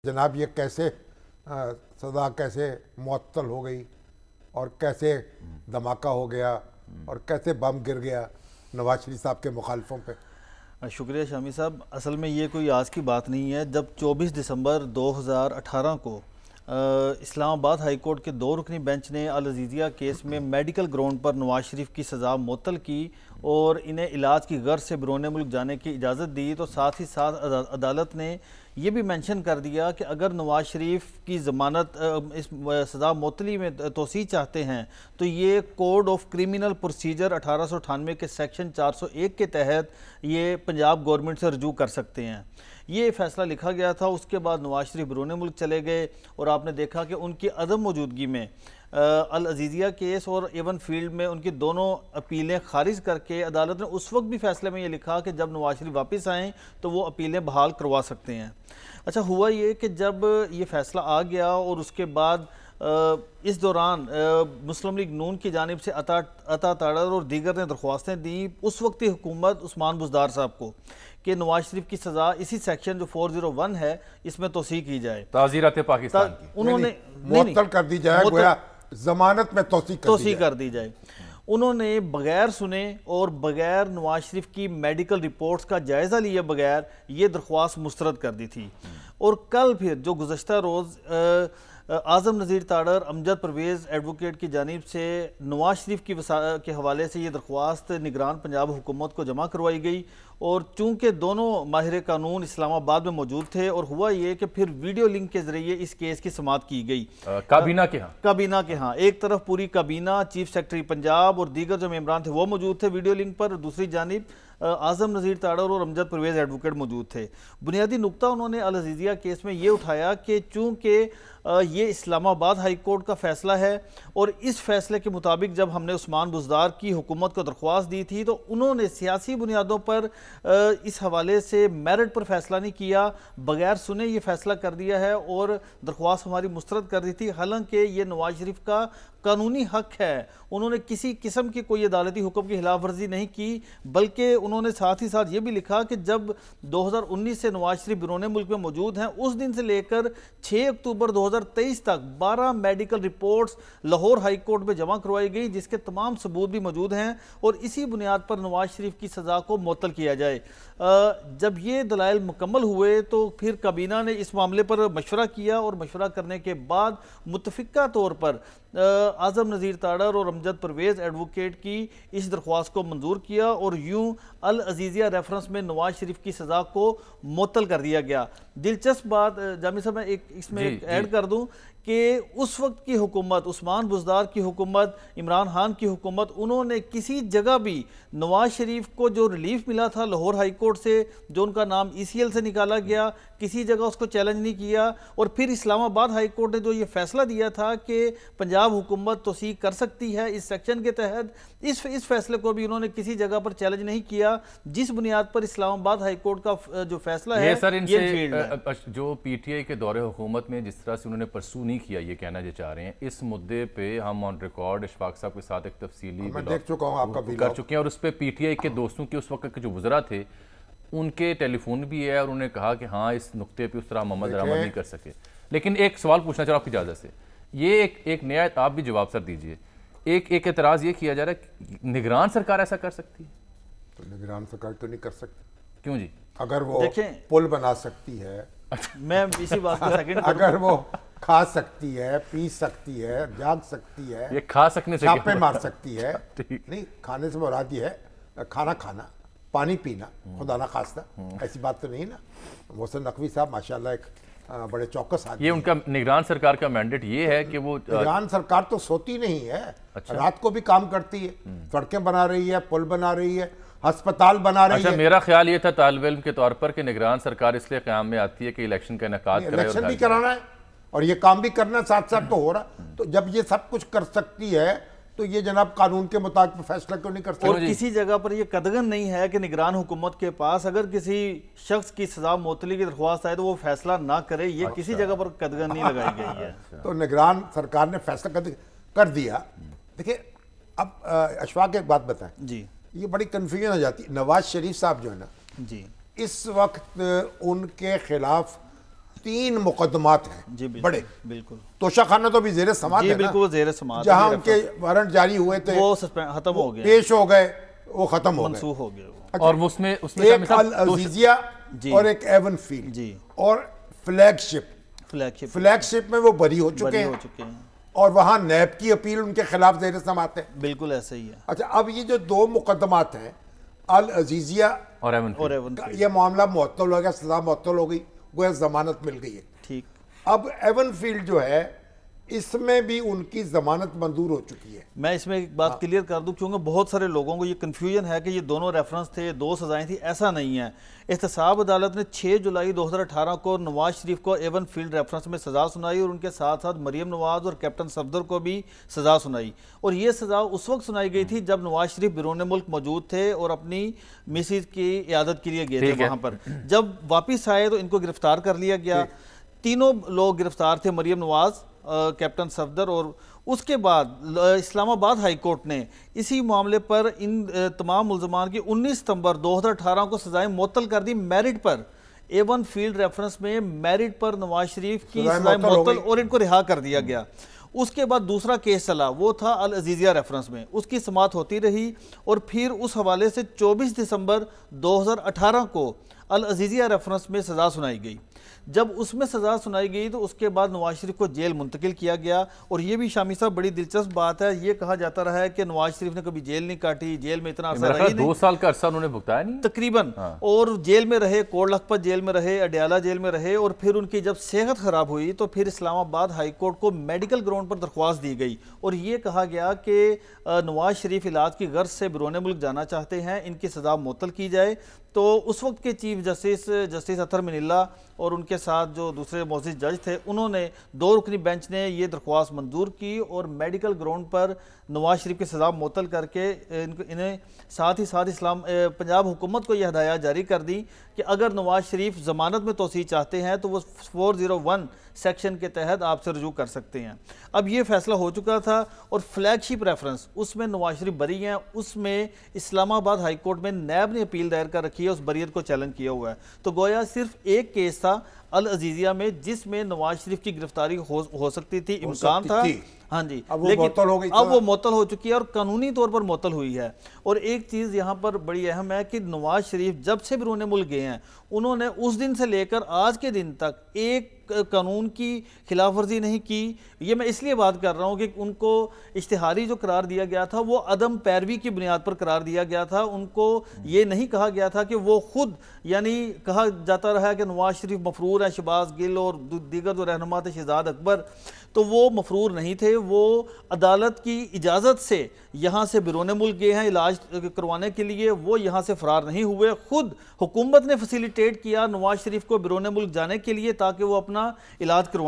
जनाब ये कैसे सज़ा कैसे मुअत्तल हो गई और कैसे धमाका हो गया और कैसे बम गिर गया नवाज शरीफ साहब के मुखालफों पे। शुक्रिया शामी साहब। असल में ये कोई आज की बात नहीं है। जब 24 दिसंबर 2018 को इस्लामाबाद हाई कोर्ट के 2 रुकनी बेंच ने अल अजीज़िया केस में मेडिकल ग्राउंड पर नवाज शरीफ की सज़ा मुअत्तल की और इन्हें इलाज की गर्ज से बैरून मुल्क जाने की इजाज़त दी, तो साथ ही साथ अदालत ने ये भी मेंशन कर दिया कि अगर नवाज शरीफ की ज़मानत इस सज़ा मुअत्तली में तोसी चाहते हैं तो ये कोड ऑफ क्रिमिनल प्रोसीजर 1898 के सेक्शन 401 के तहत ये पंजाब गवर्नमेंट से रजू कर सकते हैं। ये फैसला लिखा गया था। उसके बाद नवाज शरीफ बैरून मुल्क चले गए और आपने देखा कि उनकी अदम मौजूदगी में अल अजीज़िया केस और एवन फील्ड में उनकी दोनों अपीलें खारिज करके अदालत ने उस वक्त भी फैसले में ये लिखा कि जब नवाज शरीफ वापस आएँ तो वो अपीलें बहाल करवा सकते हैं। अच्छा, हुआ ये कि जब ये फैसला आ गया और उसके बाद इस दौरान मुस्लिम लीग नून की जानिब से अता ताड़र और दीगर ने दरख्वास्तें दी उस वक्त की हुकूमत उस्मान बुज़दार साहब को कि नवाज शरीफ की सज़ा इसी सेक्शन जो 401 है इसमें तोसी की जाए, ताज़ीरात पाकिस्तान की उन्होंने मुअत्तल कर दी जाए, गोया ज़मानत में तोसी कर दी जाए। उन्होंने बगैर सुने और बगैर नवाज शरीफ की मेडिकल रिपोर्ट्स का जायज़ा लिए बगैर ये दरख्वास्त मुस्तरद कर दी थी। और कल फिर जो गुज़श्ता रोज़ आज़म नज़ीर ताड़र अमजद परवेज़ एडवोकेट की जानिब से नवाज शरीफ की के हवाले से ये दरख्वास्त निगरान पंजाब हुकूमत को जमा करवाई गई और चूँकि दोनों माहिर कानून इस्लामाबाद में मौजूद थे और हुआ ये कि फिर वीडियो लिंक के ज़रिए इस केस की समाअत की गई काबीना के यहाँ एक तरफ पूरी काबीना, चीफ सेक्रेटरी पंजाब और दीगर जो मेम्बरान थे वो मौजूद थे वीडियो लिंक पर, दूसरी जानिब आज़म नज़ीर ताड़र और अमजद परवेज़ एडवोकेट मौजूद थे। बुनियादी नुक्ता उन्होंने अल अजीज़िया केस में ये उठाया कि चूँकि ये इस्लामाबाद हाई कोर्ट का फ़ैसला है और इस फैसले के मुताबिक जब हमने उस्मान बुज़दार की हुकूमत को दरख्वास्त दी थी तो उन्होंने सियासी बुनियादों पर इस हवाले से मेरिट पर फैसला नहीं किया, बगैर सुने ये फैसला कर दिया है और दरख्वास्त हमारी मुस्तरद कर दी थी। हालांकि ये नवाज शरीफ का कानूनी हक है, उन्होंने किसी किस्म की कोई अदालती हुक्म की खिलाफ वर्जी नहीं की, बल्कि उन्होंने साथ ही साथ ये भी लिखा कि जब 2019 से नवाज शरीफ बैरून मुल्क में मौजूद हैं उस दिन से लेकर 6 अक्टूबर 2023 तक 12 medical reports Lahore high court में जमा करवाई गई जिसके तमाम सबूत भी मौजूद हैं और इसी बुनियाद पर नवाज शरीफ की सज़ा को मुअत्तल किया जाए। जब ये दलाइल मुकम्मल हुए तो फिर काबीना ने इस मामले पर मशवरा किया और मशवरा करने के बाद मुतफ़िका तौर पर आज़म नज़ीर ताड़र और अमजद परवेज़ एडवोकेट की इस दरख्वास्त को मंजूर किया और यूं अल अजीज़िया रेफरेंस में नवाज शरीफ की सज़ा को मुअत्तल कर दिया गया। दिलचस्प बात जामी साहब मैं इसमें ऐड कर दूं कि उस वक्त की हुकूमत, उस्मान बुज़दार की हुकूमत, इमरान खान की हुकूमत, उन्होंने किसी जगह भी नवाज शरीफ को जो रिलीफ मिला था लाहौर हाई कोर्ट से, जो उनका नाम ECL से निकाला गया, किसी जगह उसको चैलेंज नहीं किया। और फिर इस्लामाबाद हाई कोर्ट ने जो ये फैसला दिया था कि पंजाब हुकूमत तोसी कर सकती है इस सेक्शन के तहत, इस फैसले को भी उन्होंने किसी जगह पर चैलेंज नहीं किया, जिस बुनियाद पर इस्लामाबाद हाई कोर्ट का जो फैसला है सर इनसे जो PTI के दौरे हुकूमत में जिस तरह से उन्होंने परसू नहीं किया, ये कहना जो चाह रहे हैं इस मुद्दे पे हम ऑन रिकॉर्ड इशफाक साहब के साथ एक तफसीली देख चुका हूं, आपका कर चुके हैं और उस पर PTI के दोस्तों के उस वक्त के जो वज़रा थे उनके टेलीफोन भी है और उन्होंने कहा कि हाँ इस नुक्ते पे उस तरह मोहम्मद दरामद नहीं कर सके। लेकिन एक सवाल पूछना चाह रहा हूँ आपकी इजाज़त से, ये एक नया आप भी जवाब सर दीजिए। एक एतराज़ ये किया जा रहा है निगरान सरकार ऐसा कर सकती है? तो निगरान सरकार तो नहीं कर सकती। क्यों जी? अगर वो पुल बना सकती है, मैं इसी बात का सेकंड अगर वो खा सकती है, पी सकती है, जाग सकती है, ये खा सकने से छापे मार सकती है नहीं, खाने से मुराद ये है खाना खाना, पानी पीना, खुदा ना खास्ता, ऐसी बात तो नहीं ना। मोहसिन नकवी साहब माशाल्लाह एक बड़े चौकस आदमी। ये उनका निगरान सरकार का मैंडेट ये है कि वो निगरान सरकार तो सोती नहीं है। अच्छा। रात को भी काम करती है, सड़कें बना रही है, पुल बना रही है, अस्पताल बना रही है। मेरा ख्याल ये था तालिब इल्म के तौर पर कि निगरान सरकार इसलिए क़याम में आती है कि इलेक्शन का इनेकाद कराए, इलेक्शन भी कराना है और ये काम भी करना साथ साथ तो हो रहा। तो जब ये सब कुछ कर सकती है तो ये जनाब कानून के मुताबिक फैसला क्यों नहीं कर सकती? और किसी जगह पर ये कदगन नहीं है कि निगरान हुकूमत के पास अगर किसी शख्स की सजा मुअत्तली की दरख्वास्त आए तो वो फैसला ना करे, ये किसी जगह पर कदगन नहीं लगाई गई है। तो निगरान सरकार ने फैसला कर दिया। देखिए अब अशफाक एक बात बताएं जी, ये बड़ी कन्फ्यूजन हो जाती है। नवाज शरीफ साहब जो है ना जी, इस वक्त उनके खिलाफ 3 मुकदमात हैं जी बिल्कुल, बड़े। बिल्कुल तोशाखाना तो भी जेर समात जी है बिल्कुल, वो जेर समात जहां उनके वारंट जारी हुए थे वो खत्म हो गए, पेश हो गए, वो खत्म हो गए, मनसूख हो गए। और उसमें एक अल अजीजिया और एक एवन फील्ड जी और फ्लैगशिप में वो बरी हो चुके हैं और वहां नैब की अपील उनके खिलाफ जेर समात है। बिल्कुल ऐसे ही है। अच्छा, अब ये जो 2 मुकदमात हैं अल अजीजिया और एवन ये मामला मुअत्तल हो गया, सजा मुअत्तल हो गई, गोया जमानत मिल गई है। ठीक। अब एवन फील्ड जो है इसमें भी उनकी जमानत मंजूर हो चुकी है। मैं इसमें एक बात क्लियर कर दूं, क्योंकि बहुत सारे लोगों को ये कंफ्यूजन है कि ये दोनों रेफरेंस थे, 2 सजाएं थी। ऐसा नहीं है। एहतसाब अदालत ने 6 जुलाई 2018 को नवाज शरीफ को एवन फील्ड रेफरेंस में सजा सुनाई और उनके साथ साथ मरियम नवाज और कैप्टन सफदर को भी सजा सुनाई। और ये सजा उस वक्त सुनाई गई थी जब नवाज शरीफ बिरून मुल्क मौजूद थे और अपनी मिसेज की इयादत के लिए गए थे वहां पर। जब वापिस आए तो इनको गिरफ्तार कर लिया गया। तीनों लोग गिरफ्तार थे, मरियम नवाज, कैप्टन सफदर, और उसके बाद इस्लामाबाद हाई कोर्ट ने इसी मामले पर इन तमाम मुल्ज़मान की 19 सितंबर 2018 को सजाएं मुअत्तल कर दी मेरिट पर। एवन फील्ड रेफरेंस में मेरिट पर नवाज शरीफ की सजाएं मुअत्तल और इनको रिहा कर दिया गया। उसके बाद दूसरा केस चला, वो था अल अजीजिया रेफरेंस में, उसकी समाअत होती रही और फिर उस हवाले से 24 दिसंबर 2018 को अल अजीजिया रेफरेंस में सज़ा सुनाई गई। जब उसमें सज़ा सुनाई गई तो उसके बाद नवाज शरीफ को जेल मुंतकिल किया गया। और ये भी शामी साहब बड़ी दिलचस्प बात है, ये कहा जाता रहा है कि नवाज शरीफ ने कभी जेल नहीं काटी, जेल में इतना अरसा रही नहीं, 2 साल का अरसा उन्होंने भुगताया नहीं तकरीबन। और जेल में रहे, कोट लखपत जेल में रहे, अडयाला जेल में रहे, और फिर उनकी जब सेहत खराब हुई तो फिर इस्लामाबाद हाई कोर्ट को मेडिकल ग्राउंड पर दरख्वास्त दी गई और ये कहा गया कि नवाज शरीफ इलाज की गर्ज से बिरून मुल्क जाना चाहते हैं, इनकी सजा मुअत्तल की जाए। तो उस वक्त के चीफ जस्टिस अतर मिनिल्ला और उनके साथ जो दूसरे मोअज़्ज़िज़ जज थे, उन्होंने 2 रुकनी बेंच ने ये दरख्वास्त मंजूर की और मेडिकल ग्राउंड पर नवाज शरीफ की सज़ा मुअत्तल करके इन्हें साथ ही साथ पंजाब हुकूमत को यह हदायत जारी कर दी कि अगर नवाज शरीफ ज़मानत में तोसी चाहते हैं तो वो 401 सेक्शन के तहत आपसे रुजू कर सकते हैं। अब ये फैसला हो चुका था। और फ्लैगशिप रेफरेंस, उसमें नवाज शरीफ बरी हैं, उसमें इस्लामाबाद हाई कोर्ट में नैब ने अपील दायर कर रखी है, उस बरीयत को चैलेंज किया हुआ है। तो गोया सिर्फ एक केस था अल अजीजिया में जिसमें नवाज शरीफ की गिरफ्तारी हो सकती थी, इम्कान था। हाँ जी, लेकिन अब वो मुअत्तल हो चुकी है और कानूनी तौर पर मुअत्तल हुई है। और एक चीज़ यहाँ पर बड़ी अहम है कि नवाज शरीफ जब से बिरून मुल्क गए हैं, उन्होंने उस दिन से लेकर आज के दिन तक एक कानून की खिलाफ वर्जी नहीं की। ये मैं इसलिए बात कर रहा हूँ कि उनको इश्तिहारी जो करार दिया गया था वो अदम पैरवी की बुनियाद पर करार दिया गया था। उनको ये नहीं कहा गया था कि वो खुद, यानी कहा जाता रहा कि नवाज शरीफ मफरूर है, शहबाज गिल और दीगर जो रहनुमा थे, शहजाद अकबर, तो वो मफरूर नहीं थे। वो अदालत की इजाज़त से यहाँ से बिरून मुल्क गए हैं इलाज करवाने के लिए, वो यहाँ से फ़रार नहीं हुए। खुद हुकूमत ने फैसिलिटेट किया नवाज शरीफ को बिरून मुल्क जाने के लिए ताकि वो अपना इलाज करवाएं।